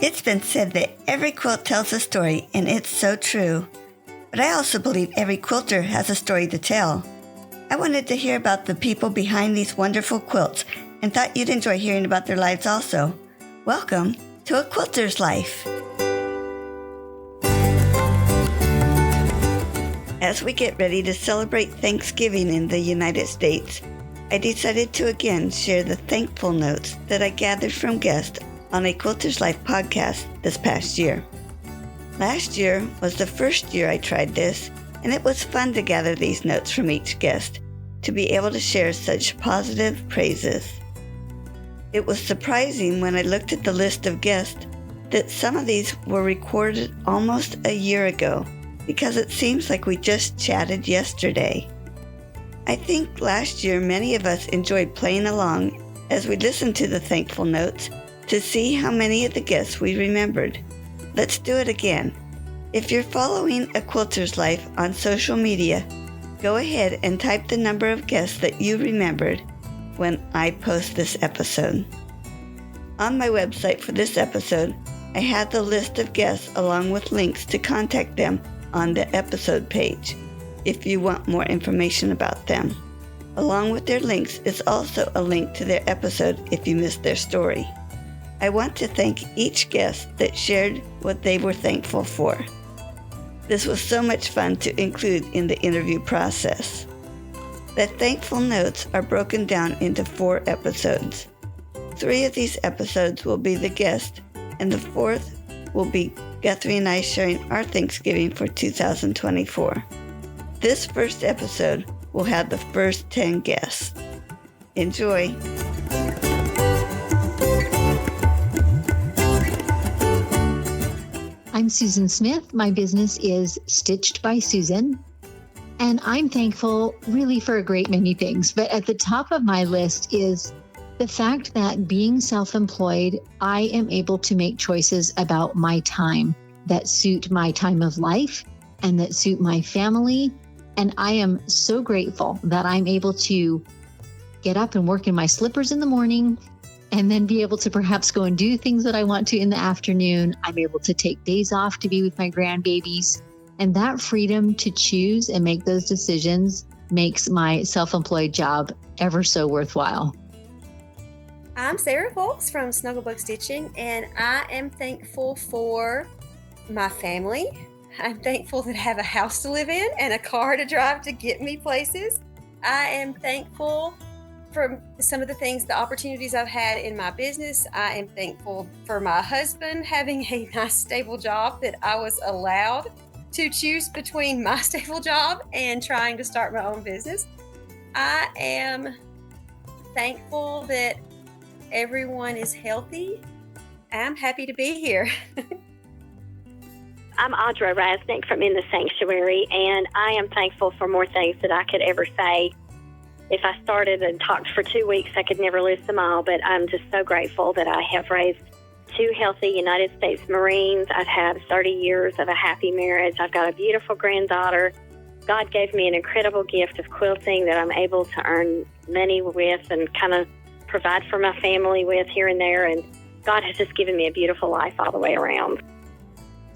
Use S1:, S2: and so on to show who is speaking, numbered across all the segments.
S1: It's been said that every quilt tells a story, and it's so true. But I also believe every quilter has a story to tell. I wanted to hear about the people behind these wonderful quilts and thought you'd enjoy hearing about their lives also. Welcome to A Quilter's Life. As we get ready to celebrate Thanksgiving in the United States, I decided to again share the thankful notes that I gathered from guests on A Quilter's Life podcast this past year. Last year was the first year I tried this, and it was fun to gather these notes from each guest to be able to share such positive praises. It was surprising when I looked at the list of guests that some of these were recorded almost a year ago, because it seems like we just chatted yesterday. I think last year many of us enjoyed playing along as we listened to the thankful notes to see how many of the guests we remembered. Let's do it again. If you're following A Quilter's Life on social media, go ahead and type the number of guests that you remembered when I post this episode. On my website for this episode, I had the list of guests along with links to contact them on the episode page if you want more information about them. Along with their links is also a link to their episode if you missed their story. I want to thank each guest that shared what they were thankful for. This was so much fun to include in the interview process. The thankful notes are broken down into 4 episodes. 3 of these episodes will be the guest, and the 4th will be Guthrie and I sharing our Thanksgiving for 2024. This first episode will have the first 10 guests. Enjoy!
S2: I'm Susan Smith. My business is Stitched by Susan, and I'm thankful really for a great many things. But at the top of my list is the fact that being self-employed, I am able to make choices about my time that suit my time of life and that suit my family. And I am so grateful that I'm able to get up and work in my slippers in the morning and then be able to perhaps go and do things that I want to in the afternoon. I'm able to take days off to be with my grandbabies. And that freedom to choose and make those decisions makes my self-employed job ever so worthwhile.
S3: I'm Sarah Folks from Snugglebug Stitching, and I am thankful for my family. I'm thankful that I have a house to live in and a car to drive to get me places. I am thankful for some of the things, the opportunities I've had in my business. I am thankful for my husband having a nice, stable job that I was allowed to choose between my stable job and trying to start my own business. I am thankful that everyone is healthy. I'm happy to be here.
S4: I'm Audra Rasnick from In the Sanctuary, and I am thankful for more things that I could ever say. If I started and talked for 2 weeks, I could never list them all, but I'm just so grateful that I have raised 2 healthy United States Marines. I've had 30 years of a happy marriage. I've got a beautiful granddaughter. God gave me an incredible gift of quilting that I'm able to earn money with and kind of provide for my family with here and there, and God has just given me a beautiful life all the way around.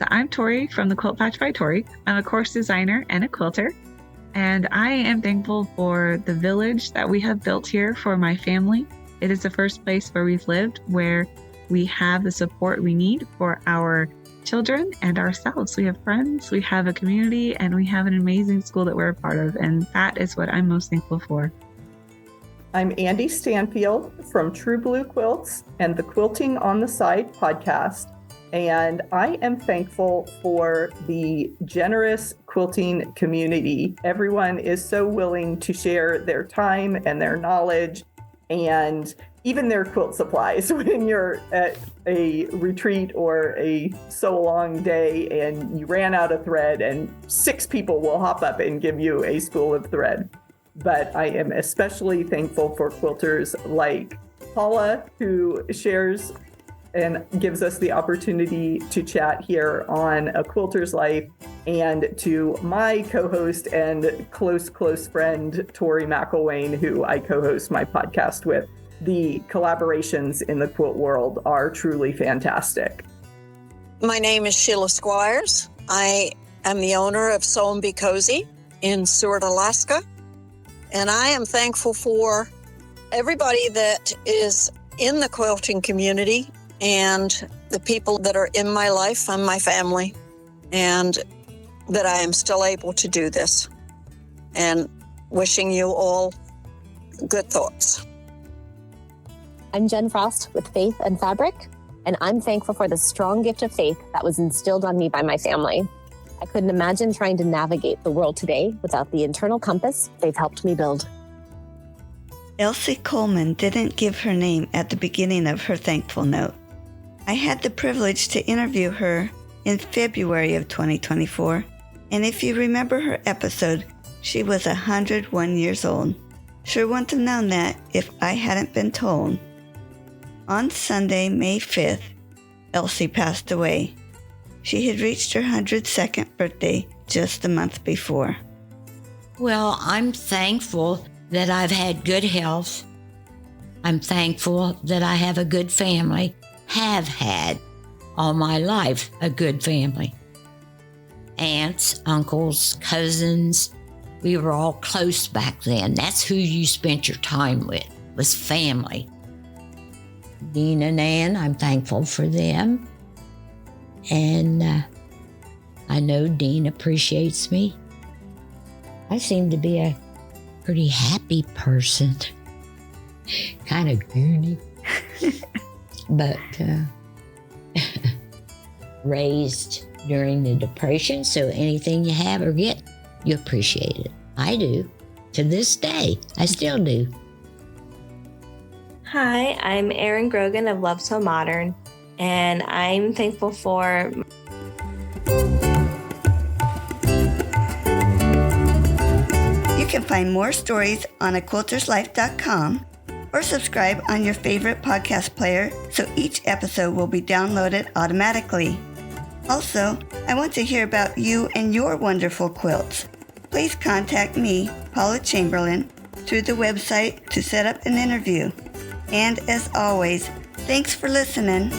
S5: So I'm Tori from the Quilt Patch by Tori. I'm a course designer and a quilter. And I am thankful for the village that we have built here for my family. It is the first place where we've lived, where we have the support we need for our children and ourselves. We have friends, we have a community, and we have an amazing school that we're a part of. And that is what I'm most thankful for.
S6: I'm Andy Stanfield from True Blue Quilts and the Quilting on the Side podcast. And I am thankful for the generous quilting community. Everyone is so willing to share their time and their knowledge and even their quilt supplies when you're at a retreat or a sew-along day and you ran out of thread, and 6 people will hop up and give you a spool of thread. But I am especially thankful for quilters like Paula, who shares and gives us the opportunity to chat here on A Quilter's Life, and to my co-host and close friend, Tori McElwain, who I co-host my podcast with. The collaborations in the quilt world are truly fantastic.
S7: My name is Sheila Squires. I am the owner of Sew and Be Cozy in Seward, Alaska. And I am thankful for everybody that is in the quilting community and the people that are in my life and my family, and that I am still able to do this. And wishing you all good thoughts.
S8: I'm Jen Frost with Faith and Fabric, and I'm thankful for the strong gift of faith that was instilled on me by my family. I couldn't imagine trying to navigate the world today without the internal compass they've helped me build.
S1: Elsie Coleman didn't give her name at the beginning of her thankful note. I had the privilege to interview her in February of 2024, and if you remember her episode, she was 101 years old. Sure wouldn't have known that if I hadn't been told. On Sunday, May 5th, Elsie passed away. She had reached her 102nd birthday just a month before.
S9: Well, I'm thankful that I've had good health. I'm thankful that I have a good family, have had all my life a good family. Aunts, uncles, cousins, we were all close back then. That's who you spent your time with, was family. Dean and Ann, I'm thankful for them. And I know Dean appreciates me. I seem to be a pretty happy person. Kind of goony. But raised during the Depression, so anything you have or get, you appreciate it. I do. To this day, I still do.
S10: Hi, I'm Erin Grogan of Love So Modern, and I'm thankful for
S1: You can find more stories on aquilterslife.com or subscribe on your favorite podcast player so each episode will be downloaded automatically. Also, I want to hear about you and your wonderful quilts. Please contact me, Paula Chamberlain, through the website to set up an interview. And as always, thanks for listening.